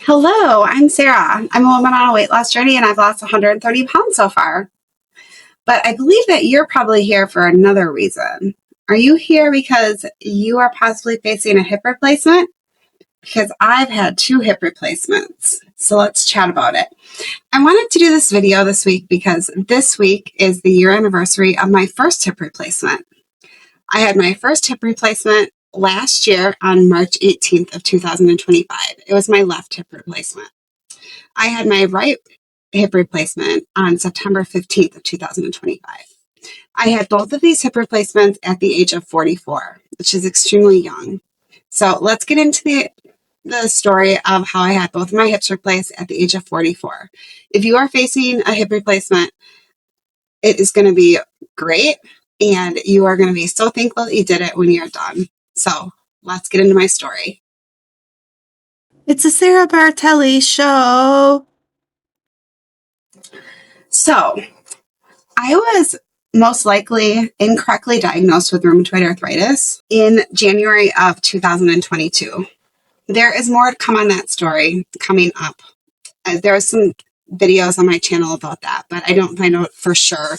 Hello, I'm Sarah. I'm a woman on a weight loss journey and I've lost 130 pounds so far. But I believe that you're probably here for another reason. Are you here because you are possibly facing a hip replacement? Because I've had two hip replacements. So let's chat about it. I wanted to do this video this week because this week is the year anniversary of my first hip replacement. I had my first hip replacement last year on March 18th of 2025. It was my left hip replacement. I had my right hip replacement on September 15th of 2025. I had both of these hip replacements at the age of 44, which is extremely young. So let's get into the story of how I had both of my hips replaced at the age of 44. If you are facing a hip replacement, it is going to be great, and you are going to be so thankful that you did it when you're done. So let's get into my story. It's a Sarah Bartelli show. So I was most likely incorrectly diagnosed with rheumatoid arthritis in January of 2022. There is more to come on that story coming up. There are some videos on my channel about that, but I don't find out for sure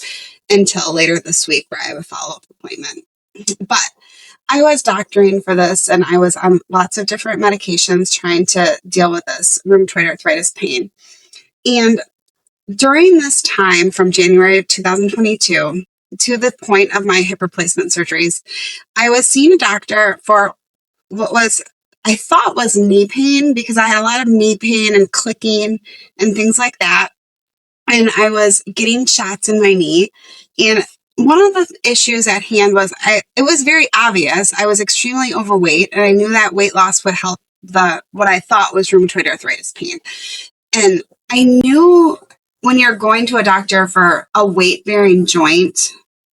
until later this week where I have a follow-up appointment. But I was doctoring for this and I was on lots of different medications trying to deal with this rheumatoid arthritis pain. And during this time from January of 2022 to the point of my hip replacement surgeries, I was seeing a doctor for what was I thought was knee pain because I had a lot of knee pain and clicking and things like that. And I was getting shots in my knee. And one of the issues at hand was it was very obvious. I was extremely overweight and I knew that weight loss would help what I thought was rheumatoid arthritis pain. And I knew when you're going to a doctor for a weight bearing joint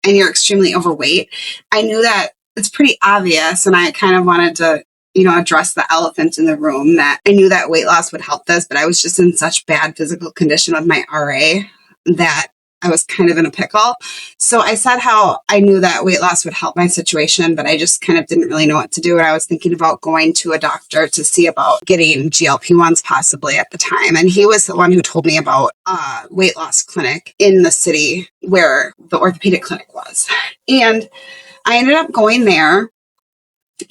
and you're extremely overweight, I knew that it's pretty obvious. And I kind of wanted to, address the elephant in the room that I knew that weight loss would help this, but I was just in such bad physical condition with my RA that I was kind of in a pickle. So I said how I knew that weight loss would help my situation, but I just kind of didn't really know what to do. And I was thinking about going to a doctor to see about getting GLP-1s possibly at the time. And he was the one who told me about a weight loss clinic in the city where the orthopedic clinic was. And I ended up going there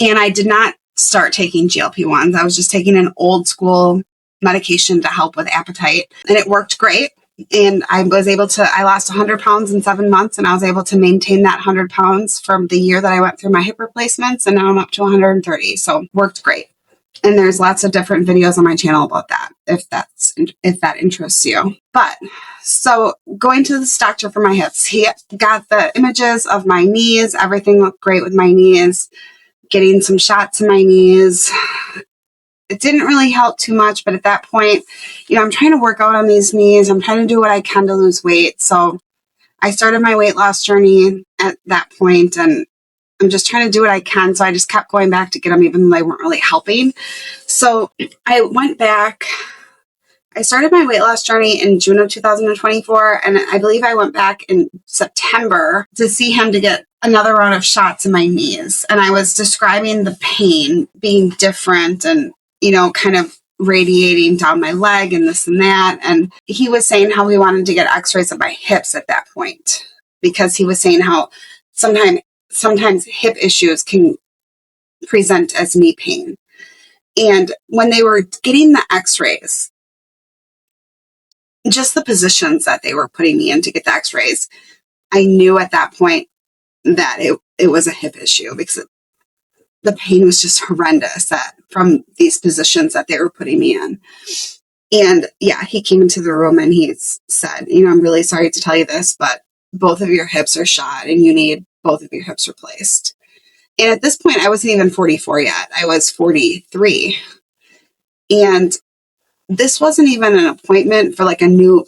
and I did not start taking GLP-1s. I was just taking an old school medication to help with appetite and it worked great. And I lost 100 pounds in 7 months and I was able to maintain that 100 pounds from the year that I went through my hip replacements. And now I'm up to 130. So worked great. And there's lots of different videos on my channel about that, if that interests you. But so going to this doctor for my hips, he got the images of my knees. Everything looked great with my knees, getting some shots in my knees. It didn't really help too much, but at that point, I'm trying to work out on these knees. I'm trying to do what I can to lose weight. So I started my weight loss journey at that point, and I'm just trying to do what I can. So I just kept going back to get them, even though they weren't really helping. So I went back. I started my weight loss journey in June of 2024, and I believe I went back in September to see him to get another round of shots in my knees. And I was describing the pain being different and kind of radiating down my leg and this and that. And he was saying how he wanted to get x-rays of my hips at that point, because he was saying how sometimes hip issues can present as knee pain. And when they were getting the x-rays, just the positions that they were putting me in to get the x-rays, I knew at that point that it was a hip issue, because the pain was just horrendous from these positions that they were putting me in. And yeah, he came into the room and he said, I'm really sorry to tell you this, but both of your hips are shot and you need both of your hips replaced. And at this point, I wasn't even 44 yet. I was 43. And this wasn't even an appointment for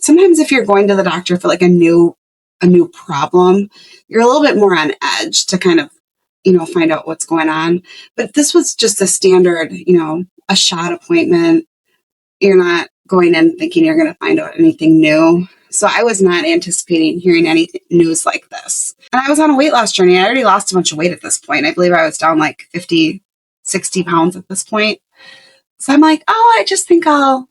sometimes if you're going to the doctor for a new problem, you're a little bit more on edge to kind of find out what's going on. But this was just a standard, a shot appointment. You're not going in thinking you're going to find out anything new. So I was not anticipating hearing any news like this. And I was on a weight loss journey. I already lost a bunch of weight at this point. I believe I was down 50, 60 pounds at this point. So I'm like, oh, I just think I'll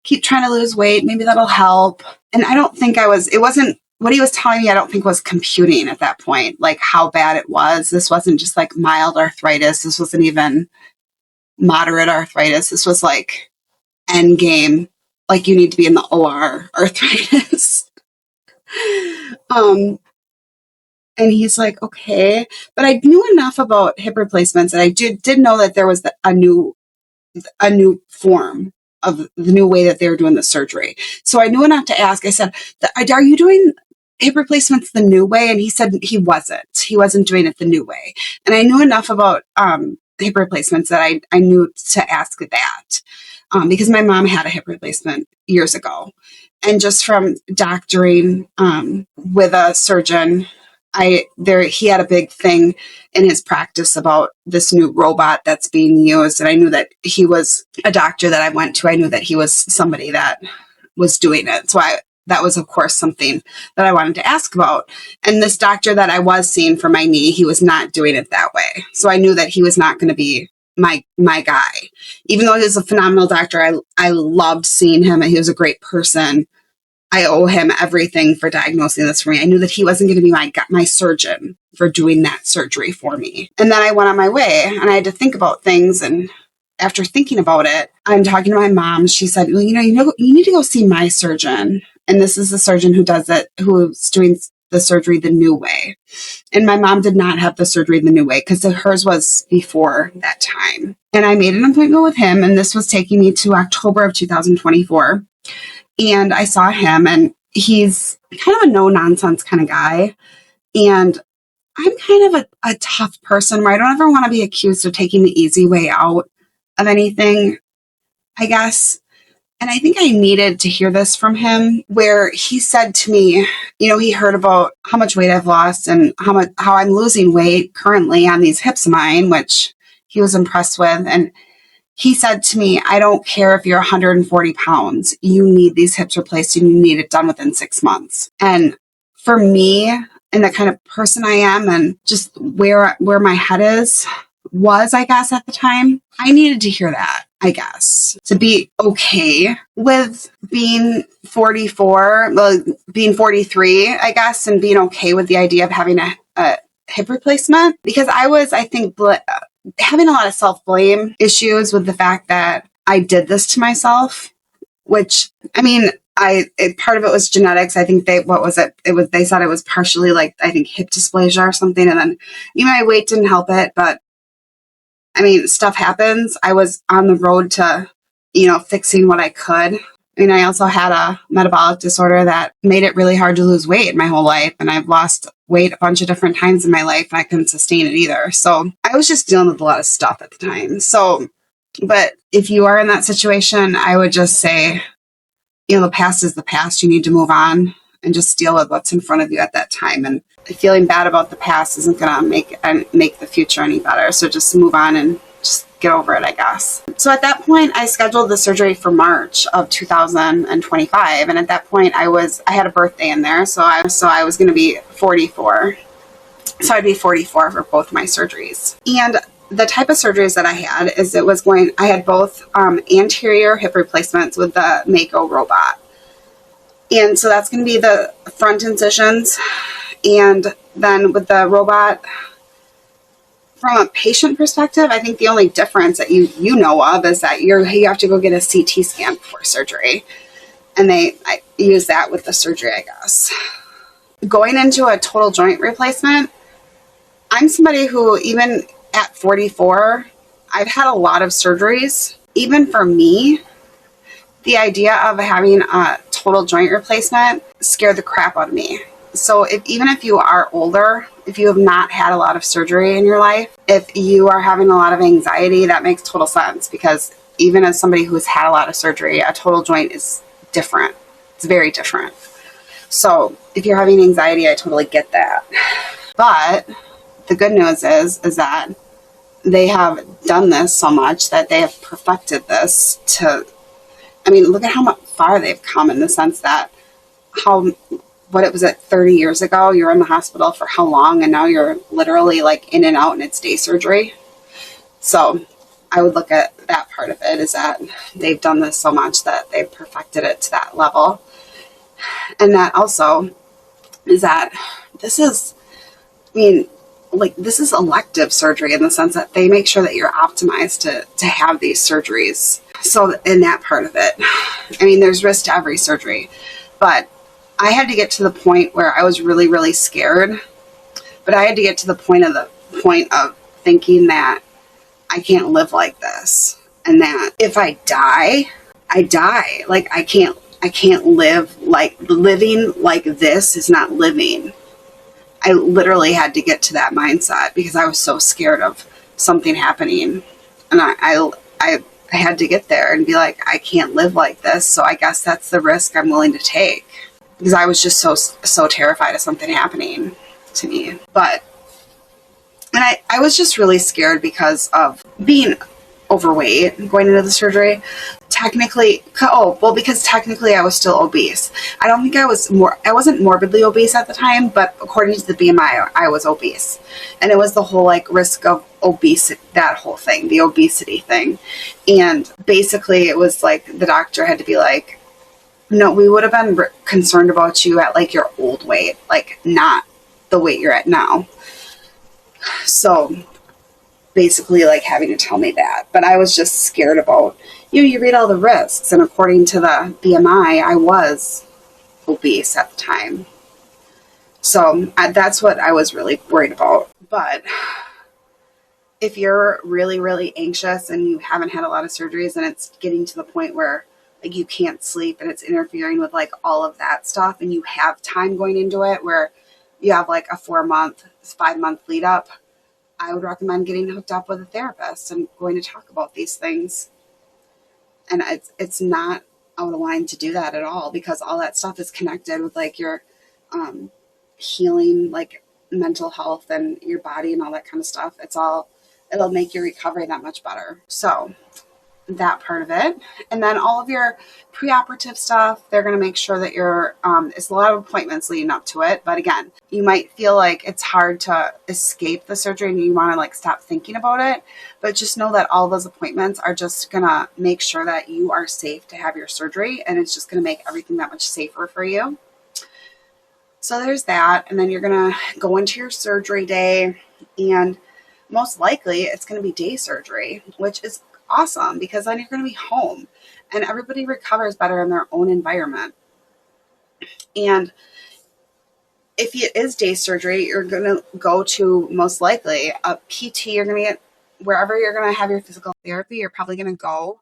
keep trying to lose weight. Maybe that'll help. And I don't think it wasn't what he was telling me. I don't think was computing at that point, like how bad it was. This wasn't just like mild arthritis. This wasn't even moderate arthritis. This was like end game. Like you need to be in the OR arthritis. And he's like, okay. But I knew enough about hip replacements that I did know that there was a new form of the new way that they were doing the surgery. So I knew enough to ask. I said, are you doing hip replacements the new way? And he said he wasn't. He wasn't doing it the new way. And I knew enough about hip replacements that I knew to ask that because my mom had a hip replacement years ago. And just from doctoring with a surgeon, he had a big thing in his practice about this new robot that's being used. And I knew that he was a doctor that I went to. I knew that he was somebody that was doing it. So that was, of course, something that I wanted to ask about. And this doctor that I was seeing for my knee, he was not doing it that way. So I knew that he was not going to be my guy. Even though he was a phenomenal doctor, I loved seeing him and he was a great person. I owe him everything for diagnosing this for me. I knew that he wasn't going to be my surgeon for doing that surgery for me. And then I went on my way and I had to think about things. And after thinking about it, I'm talking to my mom. She said, well, you need to go see my surgeon. And this is the surgeon who's doing the surgery the new way. And my mom did not have the surgery the new way because hers was before that time. And I made an appointment with him. And this was taking me to October of 2024. And I saw him and he's kind of a no-nonsense kind of guy. And I'm kind of a tough person where I don't ever want to be accused of taking the easy way out of anything, I guess. And I think I needed to hear this from him where he said to me, he heard about how much weight I've lost and how I'm losing weight currently on these hips of mine, which he was impressed with. And he said to me, I don't care if you're 140 pounds, you need these hips replaced and you need it done within 6 months. And for me and the kind of person I am and just where my head was, I guess, at the time, I needed to hear that, I guess, to be okay with being 44, well, being 43, I guess, and being okay with the idea of having a hip replacement. Because I think, having a lot of self-blame issues with the fact that I did this to myself, which, I mean, part of it was genetics. I think they said it was partially like, I think hip dysplasia or something. And then, my weight didn't help it, but I mean, stuff happens. I was on the road to, fixing what I could. I also had a metabolic disorder that made it really hard to lose weight my whole life. And I've lost weight a bunch of different times in my life and I couldn't sustain it either. So I was just dealing with a lot of stuff at the time. So, but if you are in that situation, I would just say, the past is the past. You need to move on and just deal with what's in front of you at that time. And feeling bad about the past isn't going to make the future any better. So just move on and just get over it, I guess. So at that point, I scheduled the surgery for March of 2025. And at that point, I had a birthday in there. So I was going to be 44. So I'd be 44 for both my surgeries. And the type of surgeries that I had is I had both anterior hip replacements with the Mako robot. And so that's going to be the front incisions. And then with the robot, from a patient perspective, I think the only difference that you know of is that you have to go get a CT scan before surgery. And I use that with the surgery, I guess. Going into a total joint replacement, I'm somebody who, even at 44, I've had a lot of surgeries. Even for me, the idea of having a total joint replacement scared the crap out of me. So even if you are older, if you have not had a lot of surgery in your life, if you are having a lot of anxiety, that makes total sense, because even as somebody who's had a lot of surgery, a total joint is different. It's very different. So if you're having anxiety, I totally get that. But the good news is that they have done this so much that they have perfected this look at how far they've come, in the sense that what it was at 30 years ago, you were in the hospital for how long, and now you're literally like in and out and it's day surgery. So I would look at that part of it, is that they've done this so much that they've perfected it to that level. And that also is that this is, I mean, like, this is elective surgery in the sense that they make sure that you're optimized to have these surgeries. So in that part of it, I mean, there's risk to every surgery, but I had to get to the point where I was really, really scared. But I had to get to the point of thinking that I can't live like this, and that if I die, I die. Like, I can't live like, living like this is not living. I literally had to get to that mindset because I was so scared of something happening. And I had to get there and be like, I can't live like this. So I guess that's the risk I'm willing to take, because I was just so terrified of something happening to me. And I was just really scared because of being overweight going into the surgery. Because technically I was still obese. I don't think I wasn't morbidly obese at the time, but according to the BMI, I was obese. And it was the whole like risk of obesity, that whole thing, the obesity thing. And basically it was like the doctor had to be like, no, we would have been concerned about you at like your old weight, like not the weight you're at now. So basically like having to tell me that. But I was just scared about, you read all the risks, and according to the BMI, I was obese at the time. So that's what I was really worried about. But if you're really, really anxious and you haven't had a lot of surgeries and it's getting to the point where like you can't sleep and it's interfering with like all of that stuff, and you have time going into it where you have like a 4-month, 5-month lead up, I would recommend getting hooked up with a therapist and going to talk about these things. And it's not out of line to do that at all, because all that stuff is connected with like your healing, like mental health and your body and all that kind of stuff. It'll make your recovery that much better. So that part of it. And then all of your preoperative stuff, they're going to make sure that it's a lot of appointments leading up to it. But again, you might feel like it's hard to escape the surgery and you want to like stop thinking about it. But just know that all those appointments are just going to make sure that you are safe to have your surgery. And it's just going to make everything that much safer for you. So there's that. And then you're going to go into your surgery day, and most likely it's going to be day surgery, which is awesome because then you're going to be home and everybody recovers better in their own environment. And if it is day surgery, you're going to go to most likely a PT. You're going to get wherever you're going to have your physical therapy. You're probably going to go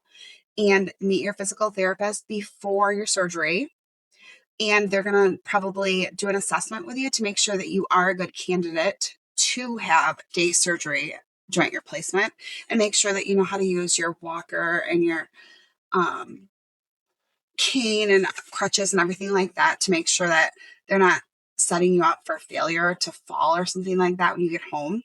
and meet your physical therapist before your surgery. And they're going to probably do an assessment with you to make sure that you are a good candidate to have day surgery, joint replacement, and make sure that you know how to use your walker and your cane and crutches and everything like that, to make sure that they're not setting you up for failure to fall or something like that when you get home.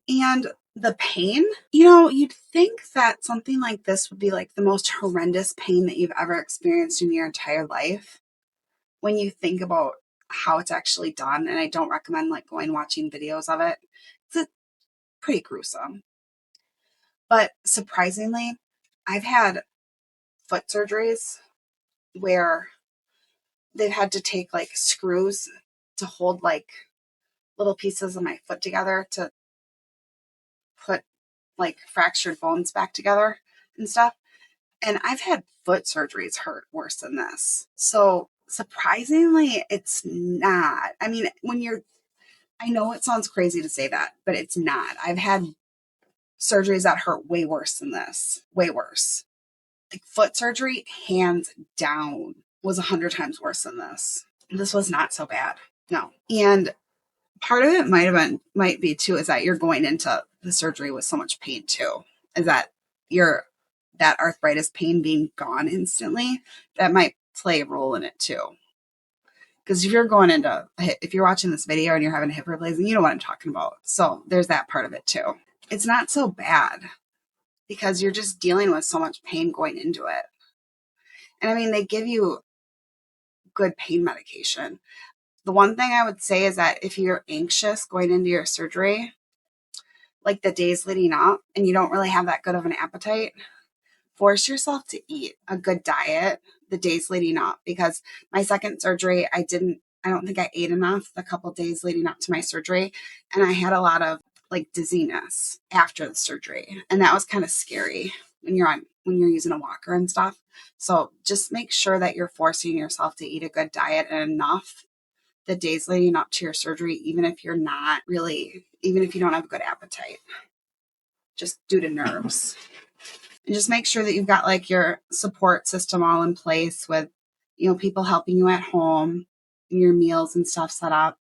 And the pain, you'd think that something like this would be like the most horrendous pain that you've ever experienced in your entire life when you think about how it's actually done. And I don't recommend like going watching videos of it. It's pretty gruesome. But surprisingly, I've had foot surgeries where they've had to take like screws to hold like little pieces of my foot together to put like fractured bones back together and stuff. And I've had foot surgeries hurt worse than this. So surprisingly, it's not. I mean, I know it sounds crazy to say that, but it's not. I've had surgeries that hurt way worse than this. Way worse. Like foot surgery, hands down, was 100 times worse than this. This was not so bad. No. And part of it might be too, is that you're going into the surgery with so much pain too. Is that that arthritis pain being gone instantly, that might play a role in it too. Because if you're watching this video and you're having a hip replacement, you know what I'm talking about. So there's that part of it too. It's not so bad because you're just dealing with so much pain going into it. And I mean, they give you good pain medication. The one thing I would say is that if you're anxious going into your surgery, like the days leading up and you don't really have that good of an appetite, force yourself to eat a good diet the days leading up, because my second surgery, I don't think I ate enough the couple days leading up to my surgery. And I had a lot of like dizziness after the surgery. And that was kind of scary when you're using a walker and stuff. So just make sure that you're forcing yourself to eat a good diet and enough the days leading up to your surgery, even if you don't have a good appetite, just due to nerves. And just make sure that you've got like your support system all in place with, people helping you at home, and your meals and stuff set up.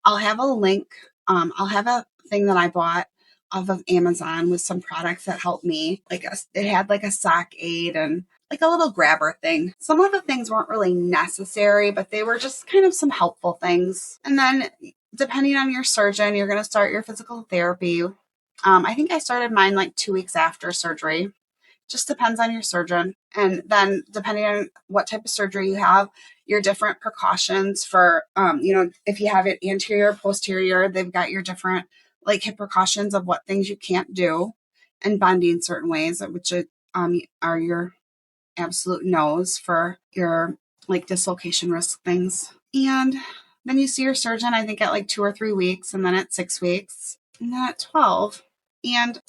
I'll have a link. I'll have a thing that I bought off of Amazon with some products that helped me. It had like a sock aid and like a little grabber thing. Some of the things weren't really necessary, but they were just kind of some helpful things. And then depending on your surgeon, you're going to start your physical therapy. I think I started mine like 2 weeks after surgery. Just depends on your surgeon. And then depending on what type of surgery you have, your different precautions for, if you have it anterior, posterior, they've got your different like hip precautions of what things you can't do and bending certain ways, which are your absolute no's for your like dislocation risk things. And then you see your surgeon, I think at like 2 or 3 weeks, and then at 6 weeks, and then at 12. And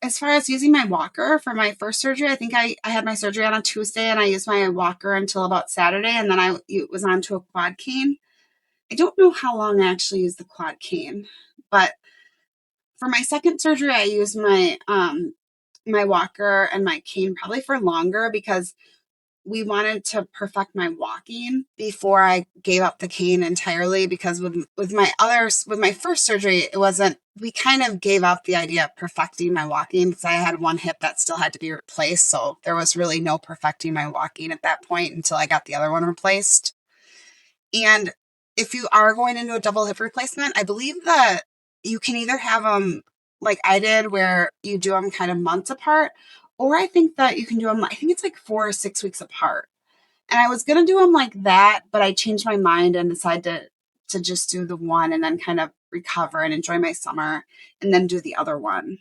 as far as using my walker for my first surgery, I think I had my surgery on a Tuesday and I used my walker until about Saturday, and then it was onto a quad cane. I don't know how long I actually used the quad cane, but for my second surgery, I used my walker and my cane probably for longer because we wanted to perfect my walking before I gave up the cane entirely, because with my first surgery, we kind of gave up the idea of perfecting my walking because I had one hip that still had to be replaced. So there was really no perfecting my walking at that point until I got the other one replaced. And if you are going into a double hip replacement, I believe that you can either have them like I did, where you do them kind of months apart, or I think that you can do them, I think it's like 4 or 6 weeks apart. And I was going to do them like that, but I changed my mind and decided to just do the one and then kind of recover and enjoy my summer and then do the other one.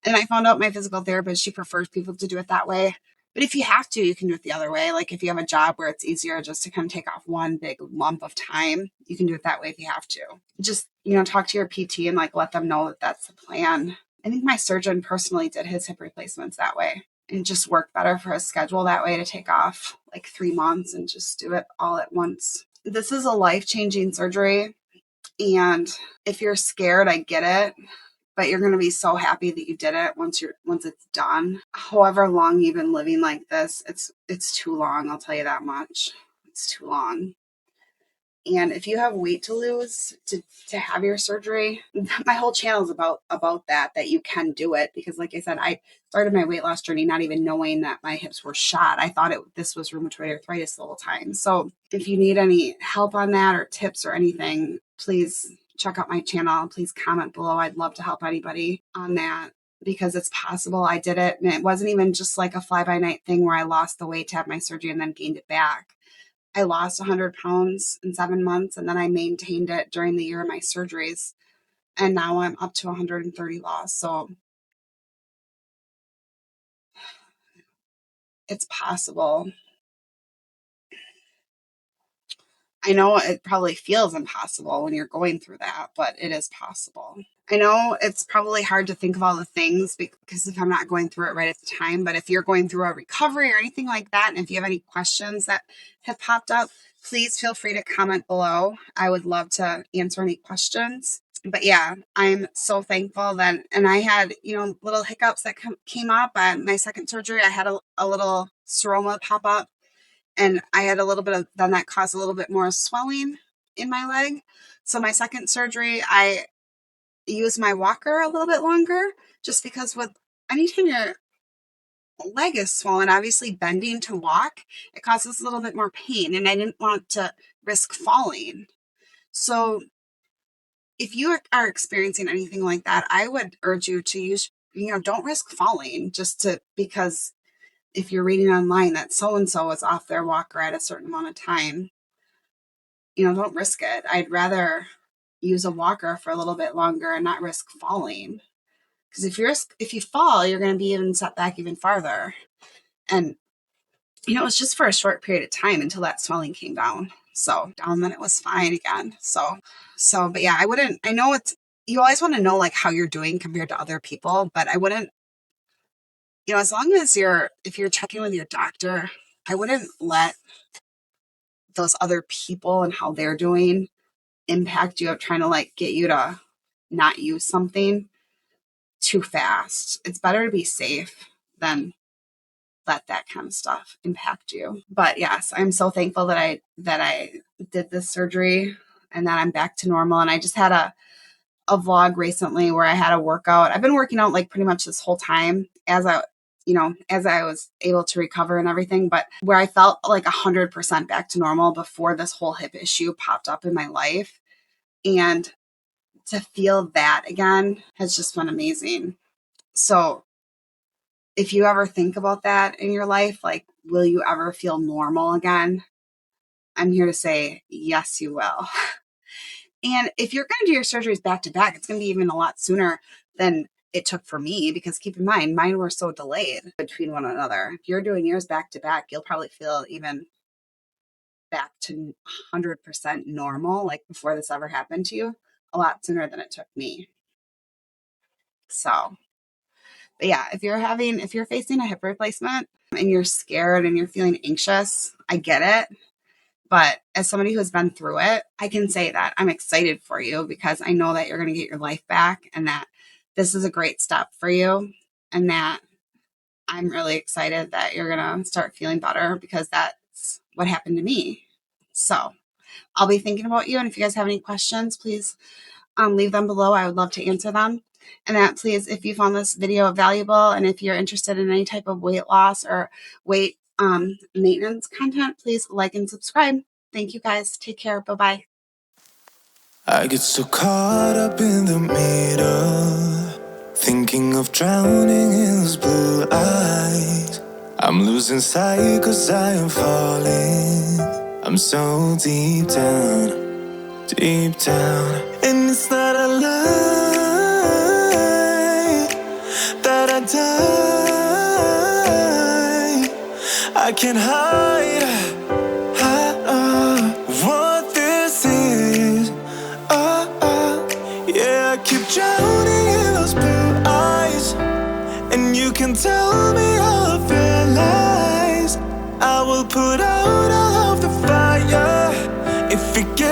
And I found out my physical therapist, she prefers people to do it that way. But if you have to, you can do it the other way. Like if you have a job where it's easier just to kind of take off one big lump of time, you can do it that way if you have to. Just, talk to your PT and like let them know that that's the plan. I think my surgeon personally did his hip replacements that way and just worked better for his schedule that way, to take off like 3 months and just do it all at once. This is a life-changing surgery. And if you're scared, I get it, but you're going to be so happy that you did it once it's done. However long you've been living like this, it's too long, I'll tell you that much. It's too long. And if you have weight to lose to have your surgery, my whole channel is about that you can do it, because like I said, I started my weight loss journey not even knowing that my hips were shot. I thought this was rheumatoid arthritis the whole time. So if you need any help on that or tips or anything, please check out my channel. Please comment below. I'd love to help anybody on that, because it's possible. I did it, and it wasn't even just like a fly-by-night thing where I lost the weight to have my surgery and then gained it back. I lost 100 pounds in 7 months, and then I maintained it during the year of my surgeries. And now I'm up to 130 lost. So it's possible. I know it probably feels impossible when you're going through that, but it is possible. I know it's probably hard to think of all the things because if I'm not going through it right at the time, but if you're going through a recovery or anything like that, and if you have any questions that have popped up, please feel free to comment below. I would love to answer any questions. But yeah, I'm so thankful that, and I had, little hiccups that came up at my second surgery. I had a little seroma pop up, and I had a little bit of, then that caused a little bit more swelling in my leg. So my second surgery, I used my walker a little bit longer, just because with anytime your leg is swollen, obviously bending to walk, it causes a little bit more pain, and I didn't want to risk falling. So if you are experiencing anything like that, I would urge you to use, don't risk falling because if you're reading online that so-and-so is off their walker at a certain amount of time, don't risk it. I'd rather use a walker for a little bit longer and not risk falling. Because if you fall, you're going to be even set back even farther. And it was just for a short period of time until that swelling came down. So down, then it was fine again. But yeah, I know you always want to know like how you're doing compared to other people, but I wouldn't, as long as if you're checking with your doctor, I wouldn't let those other people and how they're doing impact you of trying to like get you to not use something too fast. It's better to be safe than let that kind of stuff impact you. But yes, I'm so thankful that I did this surgery and that I'm back to normal. And I just had a vlog recently where I had a workout. I've been working out like pretty much this whole time as I was able to recover and everything, but where I felt like 100% back to normal before this whole hip issue popped up in my life. And to feel that again has just been amazing. So if you ever think about that in your life, like, will you ever feel normal again? I'm here to say, yes, you will. And if you're going to do your surgeries back to back, it's going to be even a lot sooner than it took for me, because keep in mind, mine were so delayed between one another. If you're doing yours back to back, you'll probably feel even back to 100% normal, like before this ever happened to you, a lot sooner than it took me. So, but yeah, if you're facing a hip replacement and you're scared and you're feeling anxious, I get it. But as somebody who's been through it, I can say that I'm excited for you because I know that you're going to get your life back and that this is a great step for you, and that I'm really excited that you're going to start feeling better because that's what happened to me. So I'll be thinking about you. And if you guys have any questions, please leave them below. I would love to answer them. And that please, if you found this video valuable and if you're interested in any type of weight loss or weight maintenance content, please like and subscribe. Thank you guys. Take care. Bye-bye. I get so caught up in the middle, thinking of drowning in those blue eyes. I'm losing sight 'cause I am falling. I'm so deep down, and it's not a lie that I die. I can't hide what this is. Yeah, I keep drowning in those blue eyes, and you can tell me all of your lies. I will put out all of the fire if it gets